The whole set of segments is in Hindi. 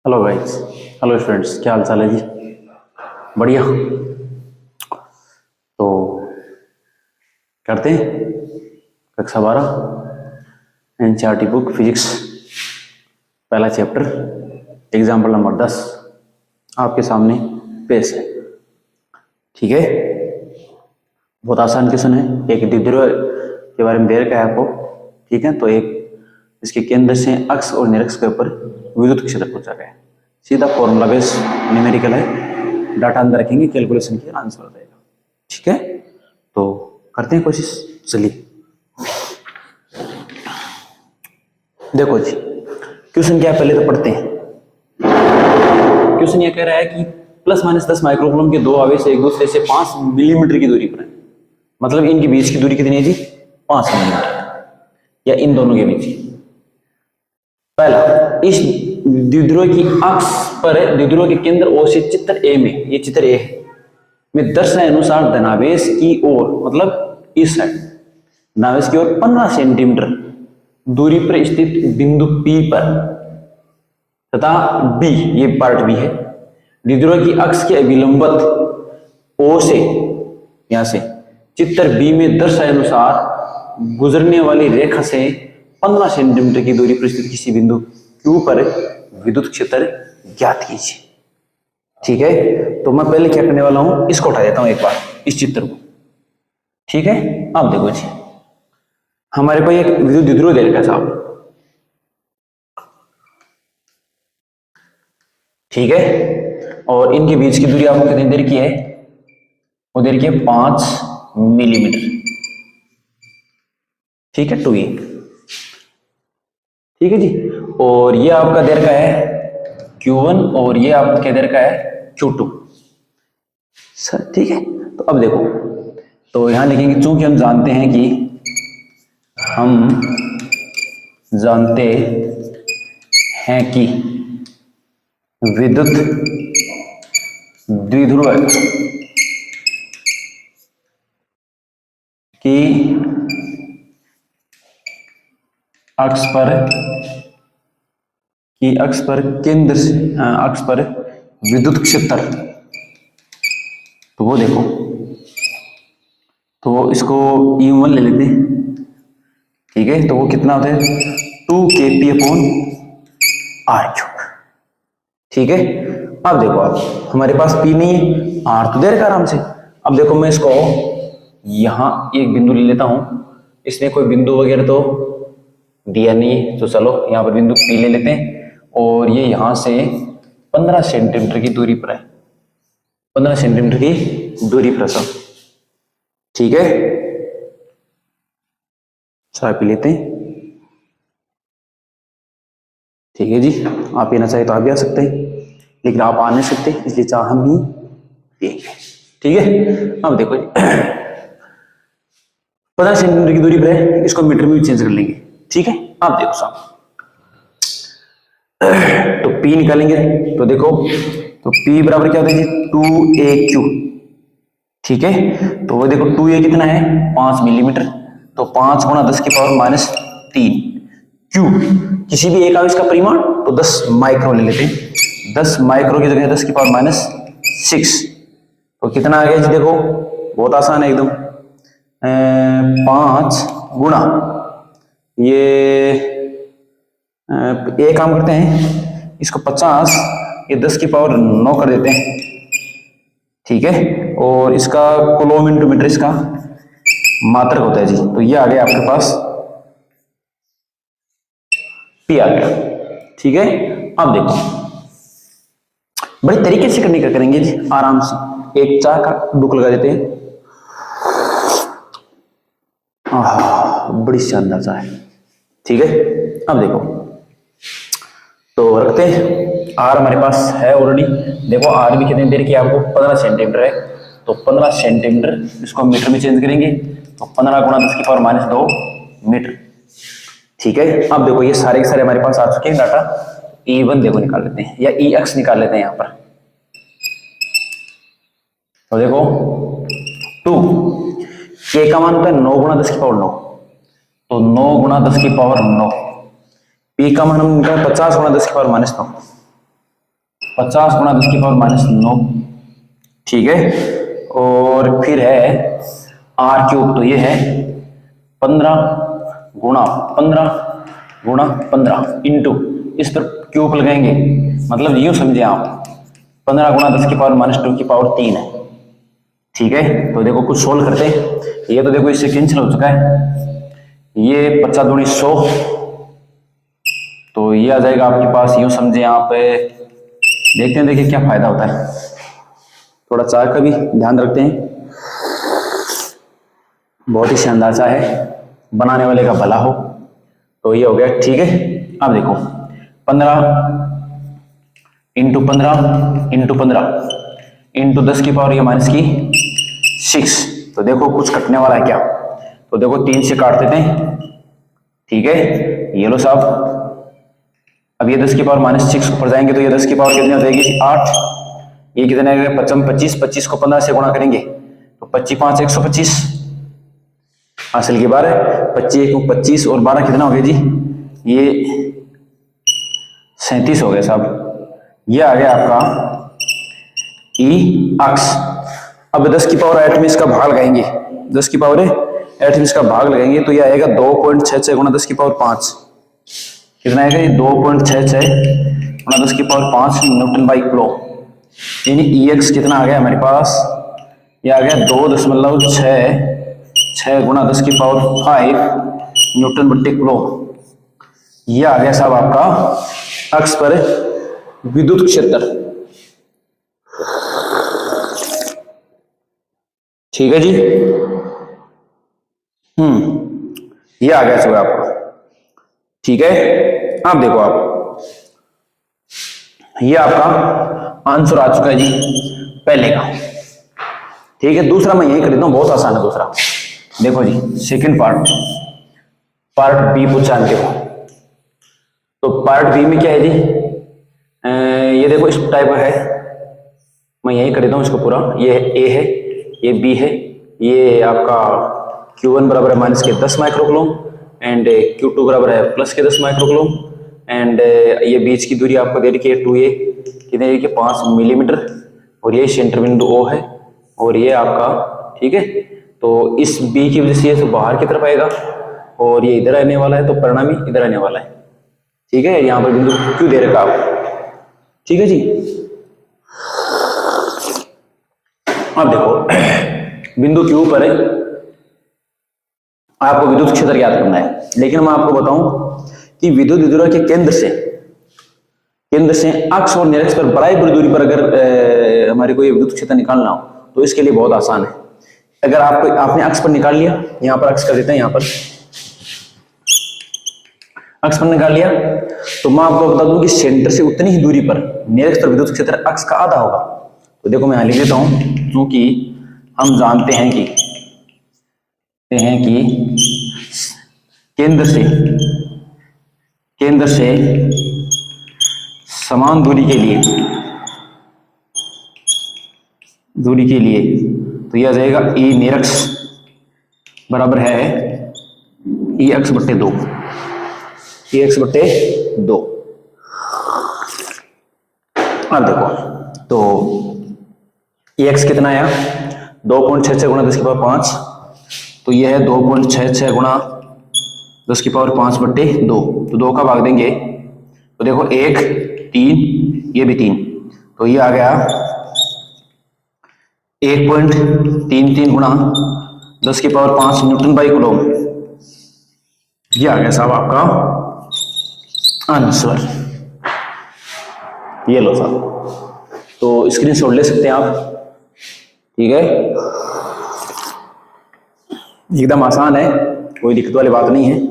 Hello guys. हेलो स्टूडेंट्स, क्या हाल चाल है जी? बढ़िया। तो करते हैं कक्षा 12 एनसीईआरटी बुक फिजिक्स, पहला चैप्टर, एग्जाम्पल नंबर 10 आपके सामने पेश है। ठीक है, बहुत आसान क्वेश्चन है। एक द्विध्रुव के बारे में दे रखा है आपको। ठीक है, तो एक इसके केंद्र से अक्ष और निरक्ष के ऊपर विद्युत क्षेत्र पूछा गया है। सीधा फॉर्मूला बेस न्यूमेरिकल है, डाटा अंदर रखेंगे, कैलकुलेशन की आंसर हो जाएगा। ठीक है, तो करते हैं कोशिश। चलिए देखो जी, क्वेश्चन क्या है पहले तो पढ़ते हैं। क्वेश्चन ये कह रहा है कि प्लस माइनस 10 माइक्रोकूलम के दो आवेश एक दूसरे से 5 मिलीमीटर की दूरी पर है। मतलब इनके बीच की दूरी कितनी है जी? 5 मिलीमीटर, या इन दोनों के बीच। पहला, इस द्विध्रुव की अक्ष पर द्विध्रुव के केंद्र ओ से चित्र ए में, ये चित्र ए है, में दर्शाए अनुसार धनावेश की ओर, मतलब इस साइड धनावेश की ओर 15 सेंटीमीटर दूरी पर स्थित बिंदु P पर तथा B, ये पार्ट B है, द्विध्रुव की अक्ष के अभिलंबत O से, यहां से चित्र B में दर्शाए अनुसार गुजरने वाली रेखा से 15 सेंटीमीटर की दूरी पर स्थित किसी बिंदु Q पर विद्युत क्षेत्र ज्ञात कीजिए। ठीक है, तो मैं पहले क्या करने वाला हूं, इसको उठा देता हूं एक बार, इस चित्र को। ठीक है, अब देखो जी, हमारे पास एक विद्युत द्विध्रुव दे रखा है साहब। ठीक है, और इनके बीच की दूरी आपको कितनी देर की है? वो देर की है 5 मिलीमीटर। ठीक है, 2E। ठीक है जी, और ये आपका देर का है Q1 और ये आपका देर का है Q2 सर। ठीक है, तो अब देखो, तो यहां लिखेंगे, चूंकि हम जानते हैं कि विद्युत द्विध्रुव की अक्ष पर केंद्र से अक्ष पर विद्युत क्षेत्र, तो वो देखो, तो इसको E1 ले लेते हैं। ठीक है, तो वो कितना होता है? 2kP/r³। ठीक है, अब देखो, आप हमारे पास P नहीं है, R तो दे रखा आराम से। अब देखो, मैं इसको यहां एक बिंदु ले लेता हूं, इसने कोई बिंदु वगैरह तो दिया नहीं है, तो चलो यहां पर बिंदु P ले लेते हैं, और ये यहां से 15 सेंटीमीटर की दूरी पर है, 15 सेंटीमीटर की दूरी पर सब। ठीक है, चाय पी लेते हैं। ठीक है जी, आप पीना चाहिए तो आप भी आ सकते हैं, लेकिन आप आ नहीं सकते, इसलिए चाह हम ही पिएंगे। ठीक है, अब देखो जी, 15 सेंटीमीटर की दूरी पर है, इसको मीटर में भी चेंज कर लेंगे। ठीक है, अब देखो साहब, तो P निकालेंगे, तो देखो, तो P बराबर क्या होता है जी? 2AQ। ठीक है, तो वो देखो 2A कितना है? 5 मिलीमीटर, तो 5 गुणा 10 की पावर -3 Q, किसी भी एक आवेश का परिमाण, तो 10 माइक्रो ले लेते हैं, 10 माइक्रो की जगह 10 की पावर -6, तो कितना आ गया जी? देखो, बहुत आसान है एकदम। 5 गुणा, ये एक काम करते हैं, इसको 50, ये 10 की पावर 9 कर देते हैं। ठीक है, और इसका कूलम इंटू मीटर इसका मात्रक होता है जी, तो ये आ गया आपके पास P आ गया। ठीक है, अब देखो, बड़े तरीके से करने का करेंगे जी, आराम से। एक चाय का डुक लगा देते हैं, बड़ी शानदार चाय। ठीक है, अब देखो, तो रखते हैं, R हमारे पास है ऑलरेडी। देखो R भी कितनी देर की आपको? 15 सेंटीमीटर है, तो 15 सेंटीमीटर इसको मीटर में चेंज करेंगे, तो 15 गुणा 10 की पावर -2 मीटर। ठीक है, अब देखो, ये सारे के सारे हमारे पास आ चुके हैं डाटा। E1 देखो निकाल लेते हैं, या E अक्ष निकाल लेते हैं यहाँ पर। तो देखो, 2 K का मान होता है 9 गुणा 10 की पावर 9, तो 9 गुणा 10 की पावर 9। P का मान हम निकाल 50 गुणा 10 की पावर -9, 50 गुणा 10⁻⁹ ठीक है। और फिर है r³ तो ये है 15 गुणा 15 गुणा 15 इंटू, इस पर क्यूब लगाएंगे, मतलब यूं समझे आप 15 गुणा 10⁻⁻² की पावर 3 है। ठीक है, तो देखो कुछ सोल्व करते हैं। ये तो देखो इससे कैंसिल हो चुका है, ये 50 दूनी 100, तो ये आ जाएगा आपके पास, यूं समझे आप। देखते हैं, देखिए क्या फायदा होता है। थोड़ा चाय का भी ध्यान रखते हैं। बहुत ही शानदार सा है, बनाने वाले का भला हो। तो ये हो गया, ठीक है। अब देखो 15 इंटू 15 इंटू 15 इंटू 10⁻⁻6। तो देखो कुछ कटने वाला है क्या, तो देखो 3 से काट देते हैं। ठीक है, ये लो साहब। अब ये 10⁻⁻6 ऊपर जाएंगे तो ये 10 की पावर कितनी हो जाएगी 8। ये कितने आएगा 25, 25 को 15 से गुणा करेंगे तो 25 5 125। असल की बार है 25 1 25 और 12 कितना हो गया जी, ये 37 हो गया साहब। ये आ गया आपका ई अक्स। अब 10 की पावर 8 में इसका भाग लगाएंगे, 10 की पावर 8 में इसका भाग लगाएंगे तो ये आएगा 2.66 गुणा 10⁻5। कितना आएगा ये 2.66 गुणा 10⁻5 न्यूटन बाई किलो। यानी ई एक्स कितना आ गया हमारे पास, ये आ गया 2.66 गुणा 10⁻5 न्यूटन बट्टे किलो। ये आ गया साहब आपका अक्ष पर विद्युत क्षेत्र। ठीक है जी, ये आ गया सब आपका। ठीक है, आप देखो आप, ये आपका आंसर आ चुका है जी पहले का। ठीक है, दूसरा मैं यही कर देता हूं, बहुत आसान है दूसरा। देखो जी सेकंड पार्ट, पार्ट बी पूछा हमके को। तो पार्ट बी में क्या है जी, ये देखो इस टाइप का है, मैं यही कर देता हूं इसको पूरा। ये ए है, ये बी है, ये आपका Q1 बराबर है माइनस के 10 माइक्रोकूलम एंड Q2 बराबर है प्लस के 10 माइक्रोकूलम एंड ये बीच की दूरी आपको दे रखी है 2a, कितने दे रखी है 5 मिलीमीटर, और ये सेंटर बिंदु O है और ये आपका, ठीक है। तो इस बी की वजह से ये तो बाहर की तरफ आएगा और ये इधर आने वाला है, तो परिणामी इधर आने वाला है। ठीक है, यहाँ पर बिंदु Q दे रखा आपको। ठीक है जी, अब देखो बिंदु Q पर है, आपको विद्युत क्षेत्र ज्ञात करना है। लेकिन मैं आपको बताऊं कि विद्युत विद्युत के केंद्र से अक्ष और निरक्ष पर बराबर दूरी पर अगर हमारे को ये विद्युत क्षेत्र निकालना हो तो इसके लिए बहुत आसान है। अगर आपको आपने अक्ष पर निकाल लिया, यहां पर अक्ष कर देते हैं, यहां पर अक्ष पर निकाल लिया, तो मैं आपको बता दूं कि सेंटर से उतनी ही दूरी पर निरक्ष पर विद्युत क्षेत्र अक्ष का आधा होगा। तो देखो मैं यहां लिख देता हूं, क्योंकि हम जानते हैं कि केंद्र से समान दूरी के लिए तो यह आ जाएगा ई निरक्ष बराबर है ई एक्स बट्टे 2, ई एक्स बट्टे 2। अब देखो तो ई एक्स कितना आया 2.66 गुणा 10⁻5, तो यह है 2.66 गुणा 10⁻5 बट्टे 2, तो 2 का भाग देंगे तो देखो 1 3, ये भी 3, तो ये आ गया 1.33 गुणा 10⁻5 न्यूटन बाई कूलम। ये आ गया साहब आपका आंसर। ये लो साहब, तो स्क्रीनशॉट ले सकते हैं आप। ठीक है, एकदम आसान है, कोई दिक्कत वाली बात नहीं है।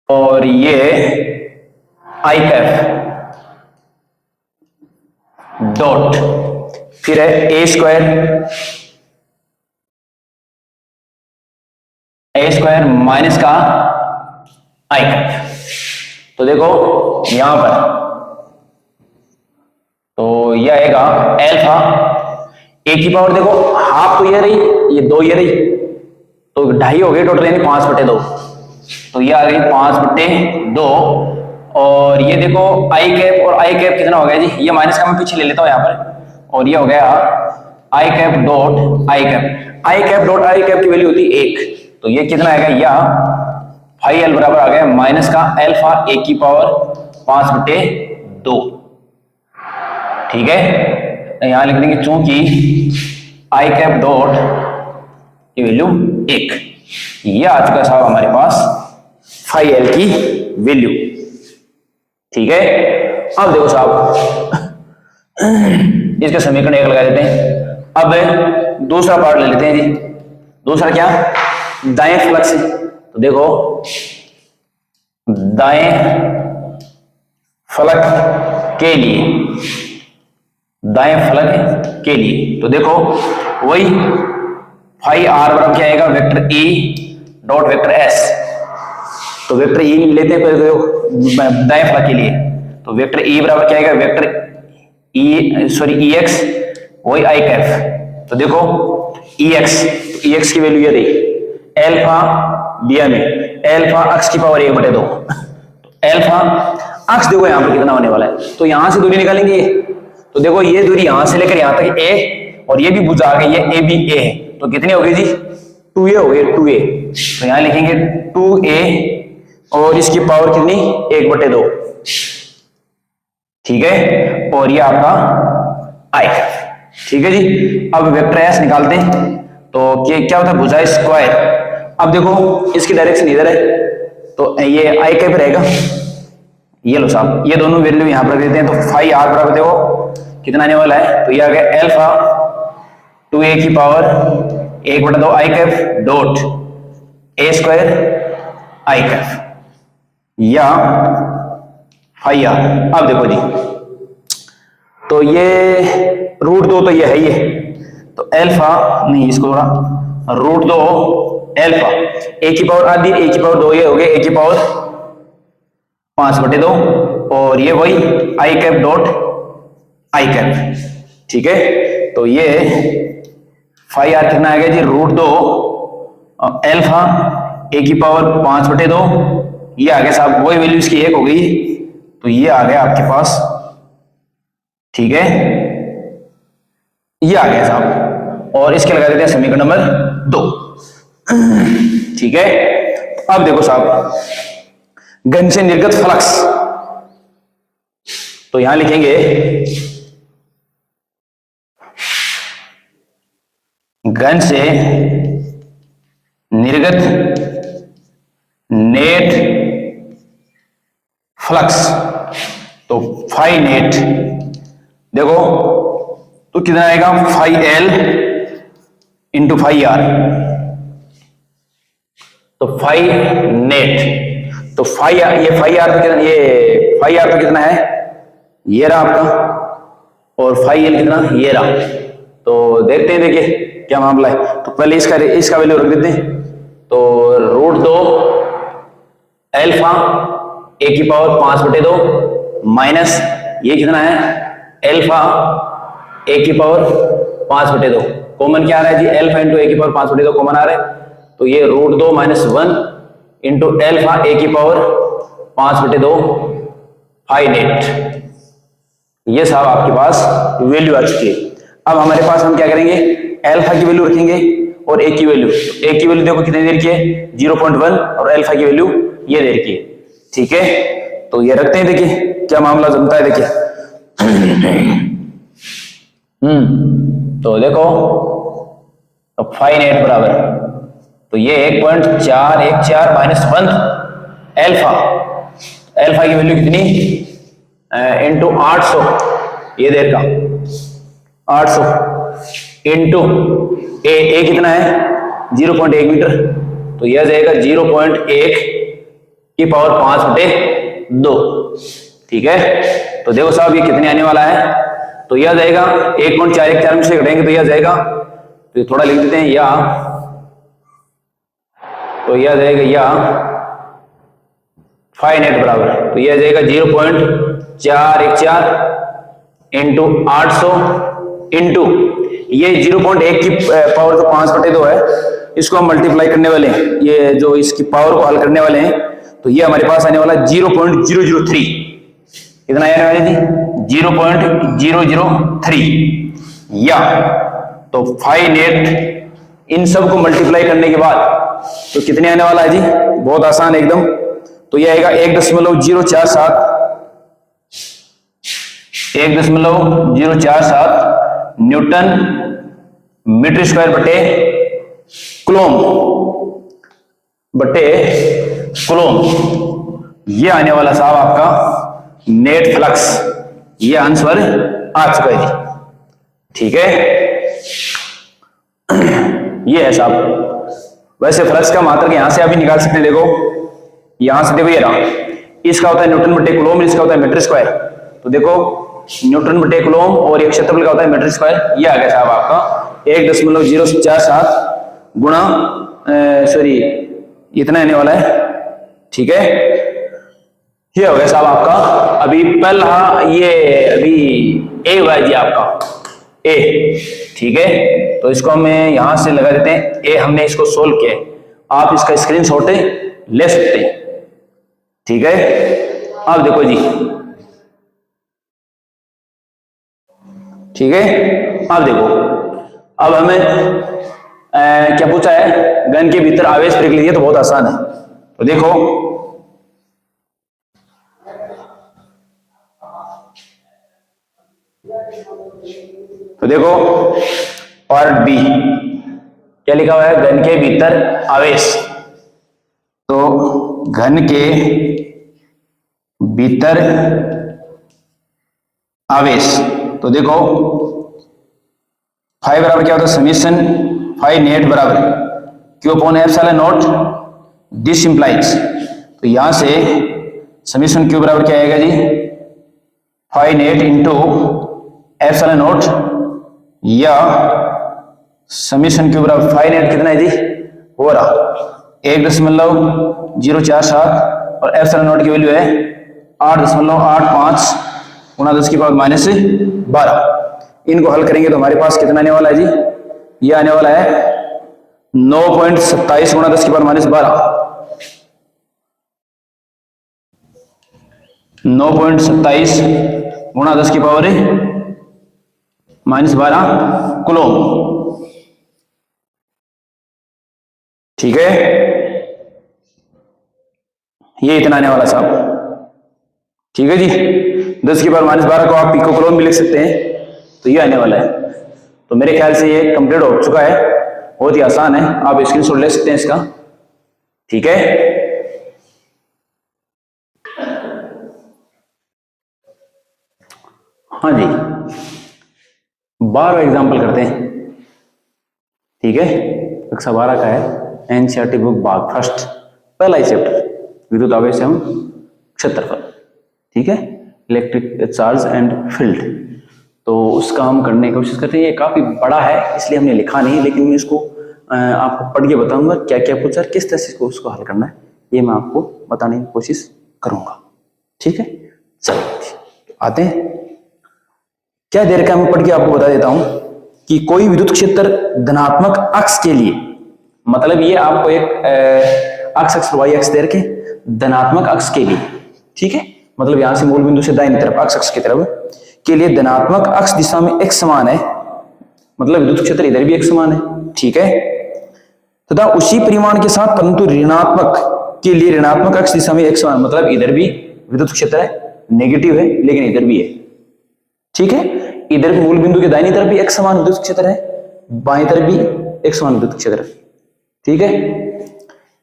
और ये आई कैप डॉट, फिर है ए स्क्वायर माइनस का आई कैप। तो देखो यहां पर तो यह आएगा एल्फा ए की पावर, देखो हाफ तो ये रही, ये 2 ये रही, तो 2.5 हो गए टोटल, यानी 5/2। तो ये आ गई 5/2। और ये देखो आई कैप, और आई कैप कितना हो गया जी, ये माइनस का मैं पीछे ले लेता हूं यहां पर, और ये हो गया I cap dot I cap. I cap dot I cap की वैल्यू होती है 1, तो ये कितना आएगा, या फाई एल बराबर आ गया माइनस का एल्फा ए की पावर 5/2। ठीक है, यहां लिख देंगे चूंकि आई कैप डॉट की वैल्यू 1, ये आ चुका साहब हमारे पास फाई एल की वैल्यू। ठीक है, अब देखो साहब इसका समीकरण 1 लगा देते हैं। अब दूसरा पार्ट ले लेते हैं जी। दूसरा क्या, दाएं फ्लक्स। तो देखो दाएं फलक के लिए, दाएं फलक के लिए, तो देखो वही फाई आर बराबर क्या आएगा, vector E dot vector S. तो वेक्टर ई लेते हैं पहले दाएं फलक के लिए, तो वेक्टर ई बराबर क्या आएगा, वेक्टर ई एक्स, वही आई कैफ। तो देखो ई एक्स की वैल्यू ये रही, एल्फा दिया में एल्फा अक्स की पावर 1/2। एल्फा अक्स देखो यहां पर कितना होने वाला है, तो यहां से दूरी निकालेंगे। तो देखो ये दूरी यहां से लेकर यहां तक ए, और ये भी भुजा गई है ए बी ए है, तो कितनी हो गई जी, 2a हो गई, 2a। तो यहां लिखेंगे 2a और इसकी पावर कितनी, 1/2। ठीक है, और ये आपका आई। ठीक है जी, अब वेक्टर एस निकालते हैं। तो क्या होता है, भुजा स्क्वायर। अब देखो इसकी डायरेक्शन इधर है, तो ये आई कैप रहेगा। ये लो साहब, ये दोनों वैल्यू यहां पर देते हैं, तो फाई आर बराबर देखो कितना आने वाला है, तो ये आ गया एल्फा 2a की power 1/2 I cap dot A square I cap, या फाई आर। अब देखो जी, तो ये √2 तो ये है ही है, तो एल्फा नहीं, इसको थोड़ा √2 एल्फा ए की पावर आधी, ए की पावर 2, ये हो गया ए की पावर 5/2, और ये वही आई कैप डॉट आई कैप। ठीक है, तो ये फाई आर कितना आएगा जी, √2 एल्फा ए की पावर 5/2, ये आ गया साहब, वही वैल्यू इसकी 1 हो गई, तो ये आ गया आपके पास। ठीक है, ये आ गया साहब, और इसके लगा देते हैं समीकरण नंबर 2। ठीक है, अब देखो साहब घन से निर्गत फ्लक्स, तो यहां लिखेंगे घन से निर्गत नेट फ्लक्स, तो फाई नेट देखो तो कितना आएगा, phi L into phi R. तो फाई नेट, तो फाई ये फाई आर तो कितना, ये फाई आर तो कितना है, ये रहा आपका, और फाई एल कितना, ये रहा। तो देखते हैं, देखिए क्या मामला है। तो पहले इसका वैल्यू रख देते हैं, तो √2 एल्फा ए की पावर 5/2 माइनस ये कितना है, एल्फा ए की पावर 5/2, कॉमन क्या आ रहा है जी, एल्फा इंटू ए की पावर 5/2 कॉमन आ रहा है, तो ये √2 - 1 इंटू एल्फा ए की पावर 5/2 फाई नेट। ये साहब आपके पास वैल्यू आ चुकी है। अब हमारे पास हम क्या करेंगे, एल्फा की वैल्यू रखेंगे और ए की वैल्यू, ए की वैल्यू देखो कितनी देर की है, 0.1, और एल्फा की वैल्यू ये देर की है। ठीक है, तो ये रखते हैं, देखिए क्या मामला जमता है, देखिए। तो देखो अब फाई नेट बराबर, तो ये 1.414 - 1 एल्फा, एल्फा की वैल्यू कितनी, इंटू 800, ये देर का 800 इंटू ए कितना है 0.1 मीटर, तो यह जाएगा 0.1 की पावर 5/2। ठीक है, तो देखो साहब ये कितने आने वाला है, तो यह आ जाएगा 1.414 में से घटाएंगे तो यह आ जाएगा, तो थोड़ा लिख देते हैं या, तो यह आ जाएगा या 5 नेट बराबर, तो यह आ जाएगा 0.414 इंटू 800 इंटू ये 0.1 की पावर तो 5/2 है, इसको हम मल्टीप्लाई करने वाले हैं, ये जो इसकी पावर को हल करने वाले हैं, तो ये हमारे पास आने वाला 0.003। कितना आने वाला जी? 0.003 या, तो 5 नेट इन सब को मल्टीप्लाई करने के बाद तो कितने आने वाला है जी? बहुत आसान एकदम, तो ये आएगा 1.047 न्यूटन मीटर स्क्वायर बटे कूलम, ये आने वाला साहब आपका नेट फ्लक्स, ये आंसर आ चुका है जी। ठीक है, ये है साहब। वैसे फ्लक्स का मात्रक यहां से अभी निकाल सकते हैं, देखो यहां से, देखो ये रहा, इसका होता है न्यूटन बटे कूलम, इसका होता है मीटर स्क्वायर, तो देखो न्यूटन बटे कूलम और एक क्षेत्रफल का होता है मीटर स्क्वायर, ये आ गया साहब आपका 1.047 गुणा सॉरी इतना आने वाला है। ठीक है, ये हो गया साहब आपका अभी पहला, ये अभी ए हुआ है जी आपका ए। ठीक है, तो इसको हमें यहां से लगा देते हैं ए, हमने इसको सोल्व किया है, आप इसका स्क्रीनशॉट ले सकते हैं। ठीक है, अब देखो जी, ठीक है, अब देखो, अब हमें क्या पूछा है, गन के भीतर आवेश पर लिखिए, तो बहुत आसान है, तो देखो पार्ट बी क्या लिखा हुआ है, घन के भीतर आवेश, तो घन के भीतर आवेश, तो देखो 5 बराबर क्या होता है, समीशन 5 नेट बराबर Q upon epsilon not, this implies, तो यहां से समीशन क्यू बराबर क्या आएगा जी, 5 नेट इंटू एप्सिलॉन नॉट, या समीशन क्यू बराबर 5 नेट कितना है जी, हो रहा 1.047 और एप्सिलॉन नॉट की वैल्यू है 8.85 गुणा 10 की पावर -12। इनको हल करेंगे तो हमारे पास कितना आने वाला है जी, ये आने वाला है 9.27 गुणा 10 की पावर -12, 9.27 गुणा 10 की पावर -12 कूलम। ठीक है, ये इतना आने वाला साहब। ठीक है जी, 10 की पावर -12 को आप पिको कूलम भी लिख सकते हैं, तो ये आने वाला है। तो मेरे ख्याल से ये कंप्लीट हो चुका है, बहुत ही आसान है, आप स्क्रीनशॉट ले सकते हैं इसका। ठीक है, हाँ जी, 12 एग्जाम्पल करते हैं। ठीक है, कक्षा 12 का है, एनसीईआरटी बुक भाग फर्स्ट, पहला ही चैप्टर, विद्युत आवेश एवं क्षेत्रफल। ठीक है, इलेक्ट्रिक चार्ज एंड फील्ड, तो उसका हम करने की कोशिश करते हैं। ये काफी बड़ा है इसलिए हमने लिखा नहीं, लेकिन मैं इसको आपको पढ़ के बताऊंगा क्या क्या पूछा, किस तरह से उसको हल करना है, ये मैं आपको बताने की कोशिश करूंगा। ठीक है, चलिए आते हैं। क्या देर का मैं पढ़ के आपको बता देता हूं कि कोई विद्युत क्षेत्र धनात्मक अक्ष के लिए, मतलब ये आपको एक अक्ष वाई अक्ष दे रखे, धनात्मक अक्ष के लिए, ठीक है, मतलब यहां से मूल बिंदु से दाहिनी तरफ अक्ष की तरफ के लिए धनात्मक अक्ष दिशा में एक समान है, मतलब विद्युत क्षेत्र इधर भी एक समान है। ठीक है, तथा उसी परिमाण के साथ परंतु ऋणात्मक के लिए ऋणात्मक अक्ष दिशा में एक समान, मतलब इधर भी विद्युत क्षेत्र है, नेगेटिव है, लेकिन इधर भी है। ठीक है, इधर मूल बिंदु के दाहिनी तरफ भी एक समान विद्युत क्षेत्र है, बाएं तरफ भी एक समान विद्युत क्षेत्र है। ठीक है,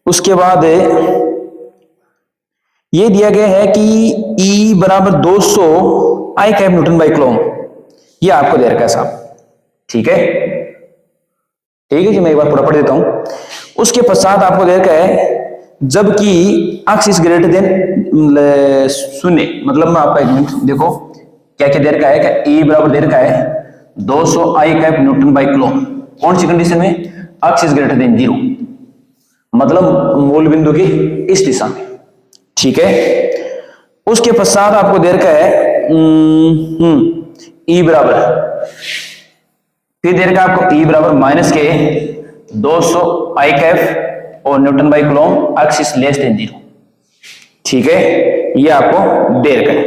उसके बाद ये दिया गया है कि E बराबर 200 I cap Newton by coulomb, ये आपको दे रखा है साहब। ठीक है, ठीक है जी, मैं एक बार पूरा पढ़ देता हूं। उसके पश्चात आपको दे रखा है जबकि अक्स इज ग्रेटर देन शून्य, मतलब मैं आपका एक मिनट देखो क्या क्या दे रखा है, क्या ई बराबर दे रखा है 200 I cap Newton by coulomb. कौन सी कंडीशन में? अक्स इज ग्रेटर देन 0, मतलब मूल बिंदु की इस दिशा में, ठीक है। उसके पश्चात आपको दे रखा है ई बराबर, फिर दे रखा है आपको ई बराबर माइनस के 200 आई कैप और newton by coulomb, x is less than 0, ठीक है। ये आपको दे रखा है,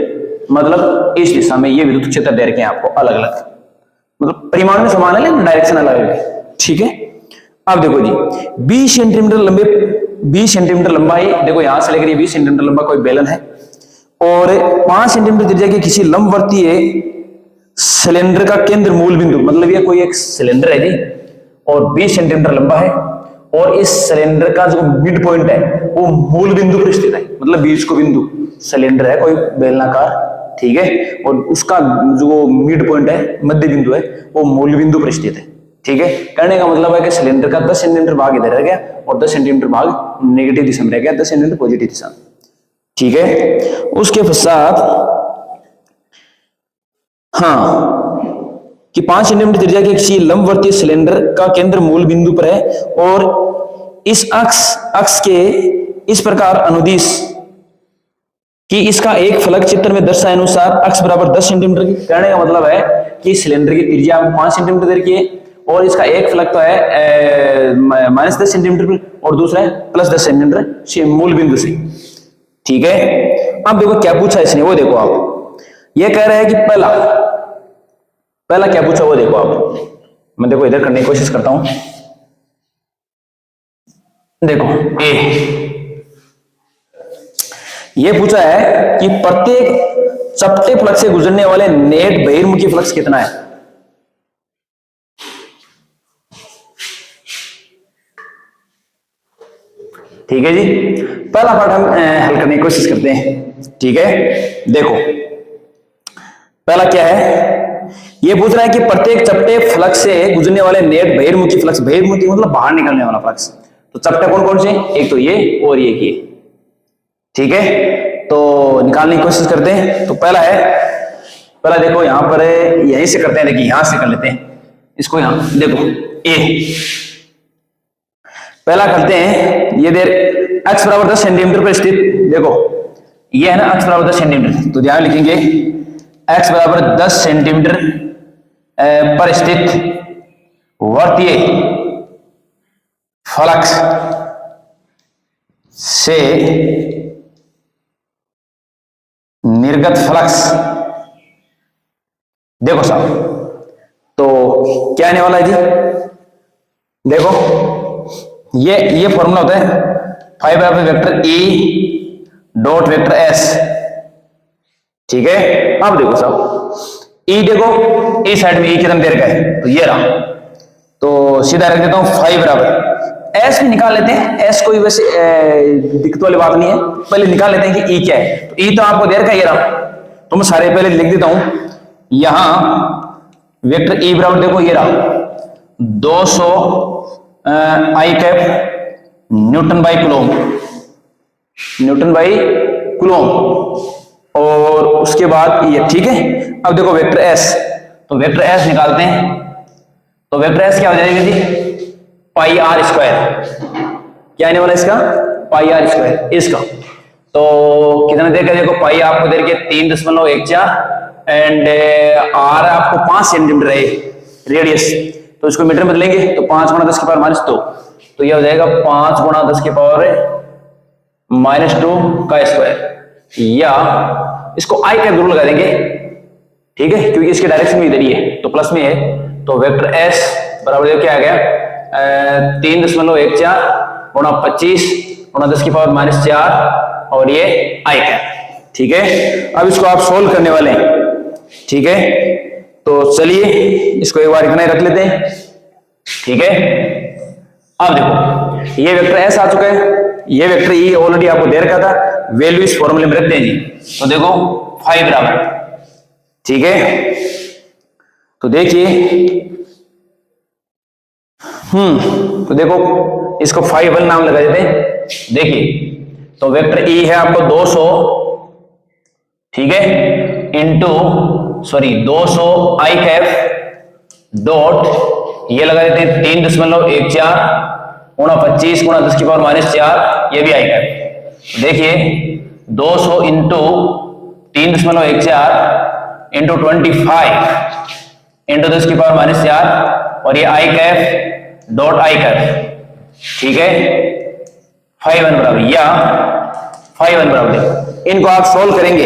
मतलब इस दिशा में ये विद्युत क्षेत्र दे रखे हैं आपको अलग अलग, मतलब परिमाण में समान है लेकिन डायरेक्शन अलग अलग है, ठीक है। अब देखो जी 20 सेंटीमीटर लंबे, 20 सेंटीमीटर लंबाई, देखो यहां से लेकर ये 20 सेंटीमीटर लंबा कोई बेलन है और 5 सेंटीमीटर त्रिज्या के किसी लंबवर्तीय सिलेंडर का केंद्र मूल बिंदु, मतलब ये कोई एक सिलेंडर है जी और 20 सेंटीमीटर लंबा है और इस सिलेंडर का जो मिड पॉइंट है वो मूल बिंदु पर स्थित है, मतलब बीच को बिंदु, सिलेंडर है कोई बेलनाकार, ठीक है, और उसका जो मिड पॉइंट है, मध्य बिंदु है, वो मूल बिंदु पर स्थित है, ठीक है। कहने का मतलब है कि सिलेंडर का 10 सेंटीमीटर भाग इधर रह गया और 10 सेंटीमीटर भाग नेगेटिव दिशा में रह गया, 10 सेंटीमीटर पॉजिटिव दिशा में, ठीक है। उसके पश्चात हाँ कि 5 सेंटीमीटर त्रिज्या के किसी लंबवर्तीय सिलेंडर का केंद्र मूल बिंदु पर है और इस अक्ष के इस प्रकार अनुदिश कि इसका एक फलक चित्र में दर्शाए अनुसार अक्ष बराबर 10 सेंटीमीटर की। कहने का मतलब है कि सिलेंडर की त्रिज्या आपको 5 सेंटीमीटर दे रखी है और इसका एक फलक तो है -10 सेंटीमीटर और दूसरा है +10 सेंटीमीटर मूल बिंदु से, ठीक है। अब देखो क्या पूछा इसने, वो देखो आप, ये कह रहा है कि पहला क्या पूछा वो देखो आप, मैं देखो इधर करने की कोशिश करता हूं, देखो ए ये पूछा है कि प्रत्येक चपटे फलक से गुजरने वाले नेट बहिर्मुखी फ्लक्स कितना है। ठीक है जी, पहला पार्ट हम हल करने की कोशिश करते हैं, ठीक है। देखो पहला क्या है, ये पूछ रहा है कि प्रत्येक चपटे फ्लक्स से गुजरने वाले नेट बहिर्मुखी फ्लक्स, बहिर्मुखी मतलब बाहर निकलने वाला फ्लक्स, तो चपटे कौन कौन से, एक तो ये और एक ये, ठीक है। तो निकालने की कोशिश करते हैं। तो पहला देखो यहां पर यहीं से करते हैं, देखिए यहां से कर लेते हैं इसको, यहां देखो ए पहला करते हैं, ये देर x बराबर 10 सेंटीमीटर पर स्थित, देखो ये है ना x बराबर 10 सेंटीमीटर, तो ध्यान लिखेंगे x बराबर 10 सेंटीमीटर पर स्थित वर्तीय फलक से निर्गत फ्लक्स, देखो साहब तो क्या आने वाला है जी, देखो ये फॉर्मूला होता है 5 बराबर vector E dot vector S, ठीक है। अब देखो साहब ई, देखो इस साइड में ई कितना देर का है, तो ये रहा, तो सीधा रख देता हूं 5 बराबर एस भी निकाल लेते हैं, एस कोई वैसे दिक्कत वाली बात नहीं है, पहले निकाल लेते हैं कि ई क्या है। तो ई तो आपको देर का ये रहा, तो मैं सारे पहले लिख देता हूं, यहां वेक्टर ई बराबर देखो ये रहा 200 I cap Newton by coulomb, और उसके बाद ये, ठीक है। अब देखो वेक्टर एस, तो वेक्टर एस निकालते हैं, तो वेक्टर एस क्या हो जाएगा जी, पाई आर स्क्वायर, क्या आने वाला इसका, पाई आर स्क्वायर इसका, तो कितना देर का, देखो पाई आपको देर के 3.14 एंड आर आपको 5 सेंटीमीटर है रेडियस, तो इसको मीटर में बदलेंगे तो 5 गुणा 10 की पावर -2, तो यह हो जाएगा 5 गुणा 10 की पावर -2 का स्क्वायर, या इसको आई का जरूर लगा देंगे, ठीक है, क्योंकि इसके डायरेक्शन में इधर ही है तो प्लस में है, तो वेक्टर एस बराबर क्या आ गया 3.14 गुणा 25 गुणा 10 की पावर -4 और ये आई का, ठीक है। अब इसको आप सोल्व करने वाले हैं, ठीक है, तो चलिए इसको एक बार इतना ही रख लेते हैं, ठीक है। अब देखो ये वेक्टर एस आ चुका है, ये वेक्टर ई ऑलरेडी आपको दे रखा था, वैल्यू इस फॉर्मूले में रखते हैं जी, तो देखो 5 बराबर, ठीक है। तो देखिए तो देखो इसको फाई 1 नाम लगा देते हैं। देखिए तो वेक्टर ई है आपको 200, ठीक है, इंटू 200 आई कैप डॉट ये लगा देते हैं 3.14 गुणा 25 गुणा 10⁻⁴, ये भी आई कैप। देखिए 200 इंटू 3.14 इंटू 25 इंटू 10⁻⁴ और ये आई कैप डॉट आई कैप, ठीक है, फाई 1 बराबर या फाई 1 बराबर। देखो इनको आप सोल्व करेंगे,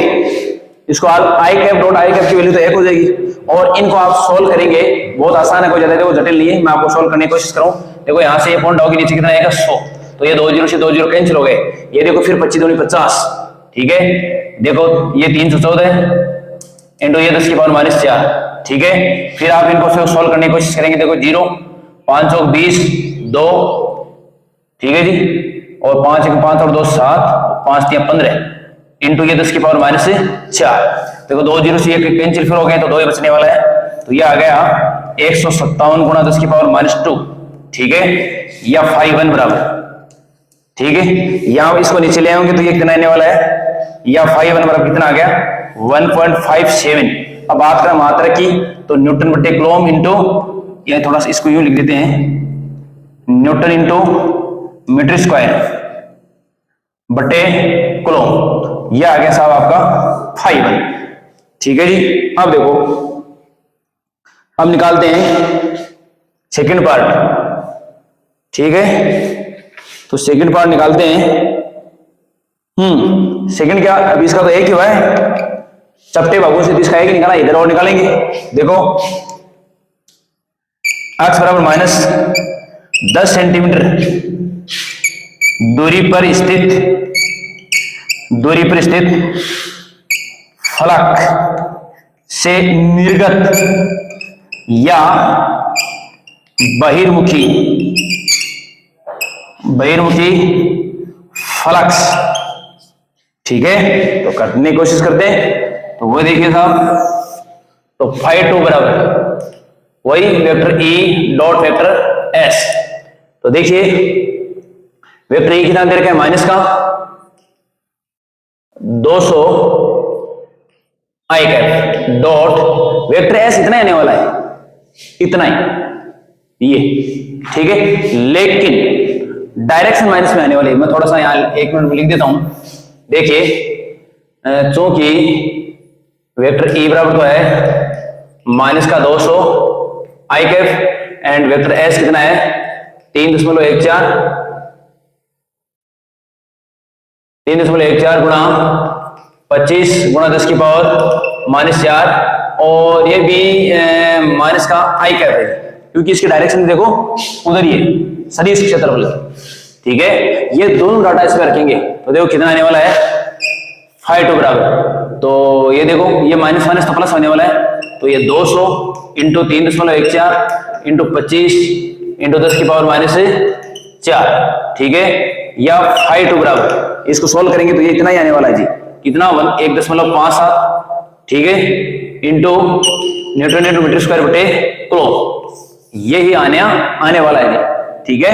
इसको आप आई कैप डॉट आई कैप की वैल्यू तो 1 हो जाएगी, और इनको आप सोल्व करेंगे बहुत आसान है, कोई ज्यादा देखो जटिल नहीं है। मैं आपको सोल्व करने की कोशिश करूं। देखो यहां से ये पॉइंट आओगे नीचे कितना आएगा 100, तो ये 2 0 से 2 0 कैंसिल हो गए। ये देखो फिर 25 दूनी 50, ठीक है, देखो ये 314 इंटू ये 10⁻⁴, ठीक है। फिर आप इनको सोल्व करने की कोशिश करेंगे। देखो 0 5 चौक 20 2, ठीक है जी, और 5 1 5 और 2 7 5 3 15 इंटू ये 10⁻⁴। देखो 2 0 से ये कैंसिल फिर हो गए, तो 2 ही बचने वाला है, तो ये आ गया 157 गुणा 10⁻², ठीक है, या फाई 1 बराबर, ठीक है। यहां इसको नीचे ले आएंगे तो ये कितना आने वाला है, या फाई 1 बराबर कितना आ गया 1.57। अब बात करें मात्रा की तो न्यूटन बटे कूलम इंटू, ये थोड़ा सा इसको यूं लिख देते हैं, न्यूटन इंटू मीटर स्क्वायर बटे कूलम, यह आ गया साहब आपका फाई 1, ठीक है जी। अब देखो अब निकालते हैं सेकंड पार्ट, ठीक है, तो सेकंड पार्ट निकालते हैं। सेकंड क्या, अभी इसका तो एक ही हुआ है, चपटे बाबू से इसका एक ही निकाला, इधर और निकालेंगे। देखो x बराबर -10 सेंटीमीटर दूरी पर स्थित फलक से निर्गत या बहिर्मुखी फ्लक्स, ठीक है, तो करने की कोशिश करते हैं। तो वो देखिए साहब, तो फाई 2 बराबर वही vector E dot vector S. तो देखिए वेक्टर ई कितना दे रखा है माइनस का 200 I cap dot vector S इतना आने वाला है, इतना ही ये, ठीक है, लेकिन डायरेक्शन माइनस में आने वाली है। मैं थोड़ा सा यहां 1 मिनट में लिख देता हूं। देखिए चूंकि वेक्टर ई बराबर तो है माइनस का 200 I cap and vector S कितना है 3.14 गुणा 25 गुणा 10⁻⁴, और ये भी माइनस का आई कैप है, क्योंकि इसकी डायरेक्शन देखो उधर ही है, सदिश क्षेत्रफल, ठीक है। ये दोनों डाटा इसमें रखेंगे तो देखो कितना आने वाला है फाई 2 बराबर। तो ये देखो ये माइनस माइनस तो प्लस होने वाला है, तो ये 200 इंटू 3.14 इंटू 25 इंटू 10⁻⁴, ठीक है, या फाई 2 बराबर। इसको सोल्व करेंगे तो ये इतना ही आने वाला है जी, कितना 1.57, ठीक है, into newton into metre square बटे कूलम, यही आने वाला है जी, ठीक है।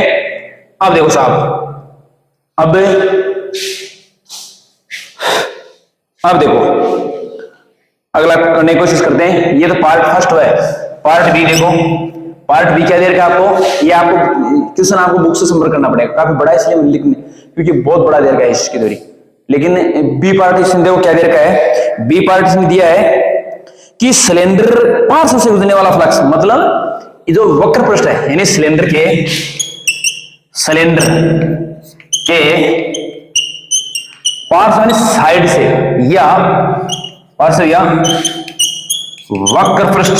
अब देखो साहब, अब देखो अगला करने की कोशिश करते हैं। ये तो पार्ट फर्स्ट है, पार्ट बी देखो, पार्ट बी क्या दे रखा है आपको, ये आपको क्वेश्चन आपको बुक से संपर्क करना पड़ेगा, काफी बड़ा इसलिए लिखने क्योंकि बहुत बड़ा दे रखा है इसकी दूरी। लेकिन बी पार्ट इसमें देखो क्या दे रखा है, बी पार्ट इसमें दिया है कि सिलेंडर पार्श्व से गुजरने वाला फ्लक्स, मतलब ये जो वक्र पृष्ठ है यानी सिलेंडर के पार्श्व साइड से या पार्श्व या वक्र पृष्ठ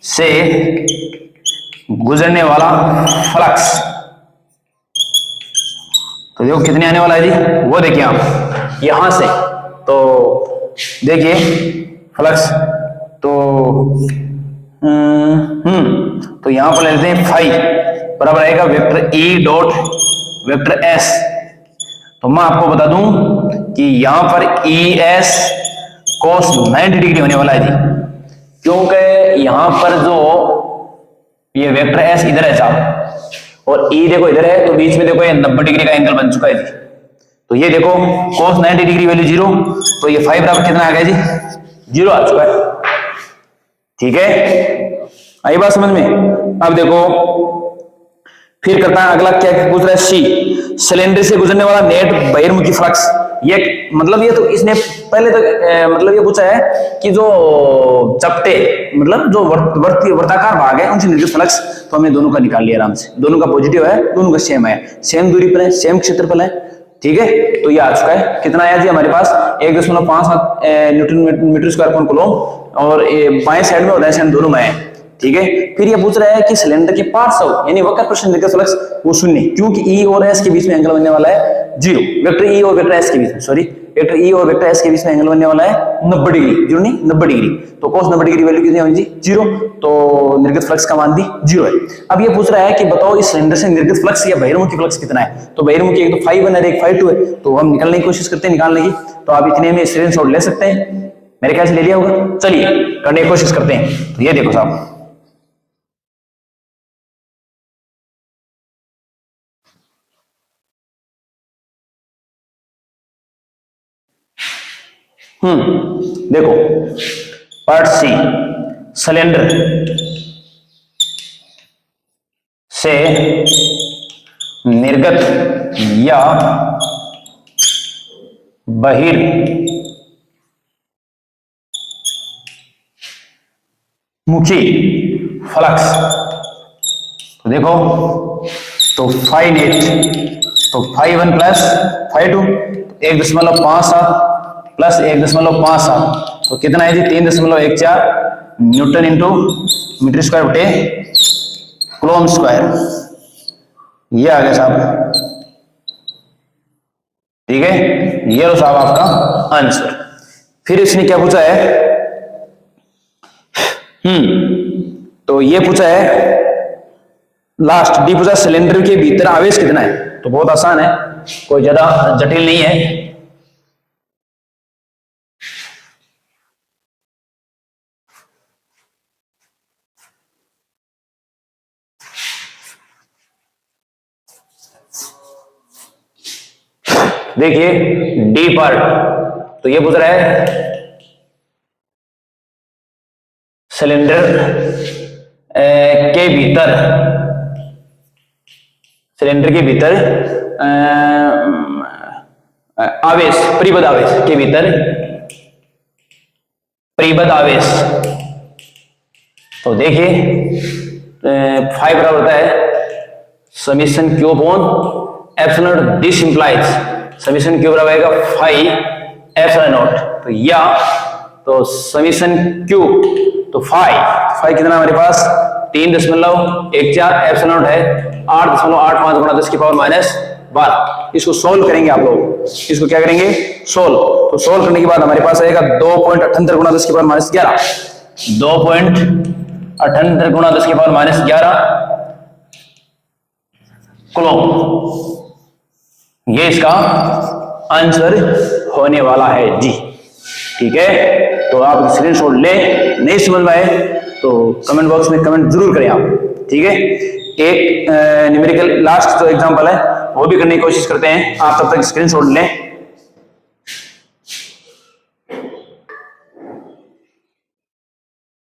से गुजरने वाला फ्लक्स, तो देखो कितने आने वाला है जी, वो देखिए आप यहां से, तो देखिए फ्लक्स तो तो यहां पर ले लेते हैं फाई बराबर आएगा vector E dot vector S. तो मैं आपको बता दूं कि यहां पर ई एस cos 90 डिग्री होने वाला है जी, क्योंकि यहां पर जो ये वेक्टर एस इधर है साहब, और ई देखो इधर है, तो बीच में देखो ये 90 डिग्री का एंगल बन चुका है जी। तो ये देखो cos 90 डिग्री वैल्यू 0, तो ये 5 बराबर कितना आ गया जी, 0 आ चुका है। ठीक है, आई बात समझ में। अब देखो फिर करता है अगला, क्या पूछ रहा है, सी सिलेंडर से गुजरने वाला नेट बहिर्मुखी फ्लक्स। ये मतलब ये तो इसने पहले तो मतलब ये पूछा है कि जो चपटे मतलब जो वर्ताकार भाग है उनसे निर्गत फ्लक्स, तो हमने दोनों का निकाल लिया आराम से। दोनों का पॉजिटिव है, दोनों का सेम है, सेम दूरी पर है, सेम क्षेत्रफल है। ठीक है, तो ये आ चुका है। कितना आया जी हमारे पास 1.57 न्यूटन मीटर स्क्वायर पर कूलम, और बाएं साइड में और दाएं साइड दोनों में है। ठीक है, फिर ये पूछ रहा है कि सिलेंडर के पार्श्व यानी वक्र पर निर्गत फ्लक्स वो शून्य, क्योंकि ई और एस के बीच में एंगल बनने वाला है 0। वेक्टर ई और वेक्टर एस के बीच में, सॉरी वेक्टर ई और वेक्टर एस के बीच में एंगल बनने वाला है 90 डिग्री, 0 नहीं 90 डिग्री। तो cos 90 डिग्री वैल्यू कितनी होगी जी, 0। तो निर्गत फ्लक्स का मान भी 0 है। अब ये पूछ रहा है कि बताओ इस सिलेंडर से निर्गत फ्लक्स या बहिर्मुखी फ्लक्स कितना है। तो बहिर्मुखी एक तो 5 है, एक 5 है, तो हम निकालने की कोशिश करते हैं निकालने की। तो आप इतने में स्क्रीनशॉट ले सकते हैं, मेरे ख्याल से ले लिया होगा। चलिए करने की कोशिश करते हैं। तो ये देखो साहब, देखो पार्ट सी, सिलेंडर से निर्गत या बहिर्मुखी फ्लक्स। तो देखो, तो 5 तो 5 प्लस 5 1.57 प्लस 1.57, तो कितना है जी 3.14 न्यूटन इंटू मीटर स्क्वायर बटे कूलम स्क्वायर। ये आ गया साहब। ठीक है, ये लो साहब आपका आंसर। फिर इसने क्या पूछा है, तो ये पूछा है लास्ट डी पूछा सिलेंडर के भीतर आवेश कितना है। तो बहुत आसान है, कोई ज्यादा जटिल नहीं है। देखिए डी पार्ट, तो ये पूछ रहा है सिलेंडर के भीतर, सिलेंडर के भीतर आवेश, परिबद्ध आवेश के भीतर परिबद्ध आवेश। तो देखिए 5 बराबर होता है summation Q upon epsilon, this implies summation Q बराबर आएगा 5 एप्सिलॉन नॉट। तो या तो समीशन क्यू, तो 5 कितना हमारे पास 3.14 एप्सिलॉन नॉट है 8.85 गुणा 10 की पावर -12। इसको सोल्व करेंगे आप लोग, इसको क्या करेंगे सोल्व। तो सोल्व करने के बाद हमारे पास आएगा 2.78 गुणा 10 की पावर -11, 2.78 गुणा 10 की पावर -11 कूलम। ये इसका आंसर होने वाला है जी। ठीक है, तो आप स्क्रीनशॉट ले, नहीं समझ में आए तो कमेंट बॉक्स में कमेंट जरूर करें आप। ठीक है, एक न्यूमेरिकल लास्ट जो एग्जांपल है वो भी करने की कोशिश करते हैं, आप तब तक स्क्रीनशॉट लें।